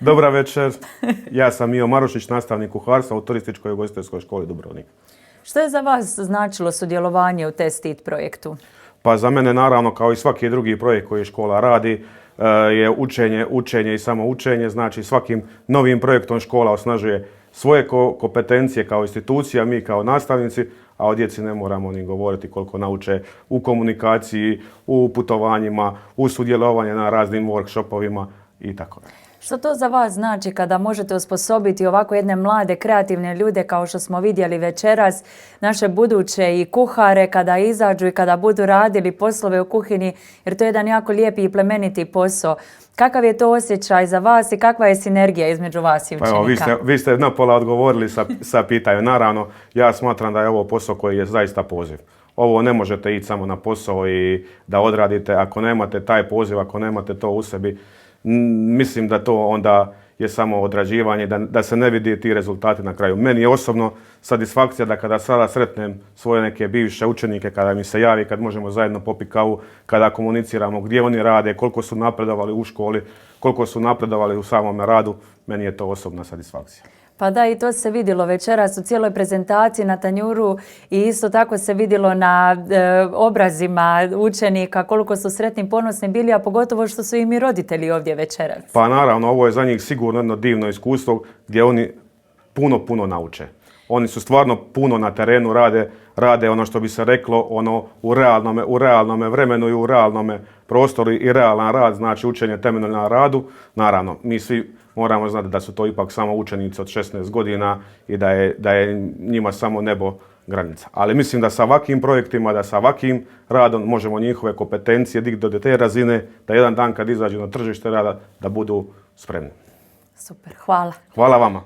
Dobra večer. Ja sam Mio Marušić, nastavnik kuharstva u Turističkoj ugostiteljskoj školi Dubrovnik. Što je za vas značilo sudjelovanje u TEST-IT projektu? Pa za mene naravno kao i svaki drugi projekt koji škola radi je učenje i samo učenje. Znači svakim novim projektom škola osnažuje svoje kompetencije kao institucija, mi kao nastavnici, a o djeci ne moramo ni govoriti koliko nauče u komunikaciji, u putovanjima, u sudjelovanju na raznim workshopovima i tako dalje. Što to za vas znači kada možete osposobiti ovako jedne mlade, kreativne ljude kao što smo vidjeli večeras, naše buduće i kuhare kada izađu i kada budu radili poslove u kuhinji, jer to je jedan jako lijepi i plemeniti posao. Kakav je to osjećaj za vas i kakva je sinergija između vas i učenika? Pa evo, vi ste napola odgovorili sa pitanjem. Naravno, ja smatram da je ovo posao koji je zaista poziv. Ovo ne možete ići samo na posao i da odradite ako nemate taj poziv, ako nemate to u sebi. Mislim da to onda je samo odrađivanje, da se ne vidi ti rezultati na kraju. Meni je osobno satisfakcija da kada sada sretnem svoje neke bivše učenike, kada mi se javi, kad možemo zajedno popiti kavu, kada komuniciramo gdje oni rade, koliko su napredovali u školi, koliko su napredovali u samome radu, meni je to osobna satisfakcija. Pa da, i to se vidjelo večeras u cijeloj prezentaciji na tanjuru i isto tako se vidjelo na obrazima učenika koliko su sretni i ponosni bili, a pogotovo što su im i roditelji ovdje večeras. Pa naravno, ovo je za njih sigurno jedno divno iskustvo gdje oni puno nauče. Oni su stvarno puno na terenu, rade ono što bi se reklo ono u realnome vremenu i u realnome prostoru i realan rad, znači učenje temeljno na radu. Naravno, mi svi moramo znati da su to ipak samo učenici od 16 godina i da je njima samo nebo granica. Ali mislim da sa ovakvim projektima, da sa ovakvim radom možemo njihove kompetencije dignuti do te razine da jedan dan kad izađu na tržište rada da budu spremni. Super, hvala. Hvala vama.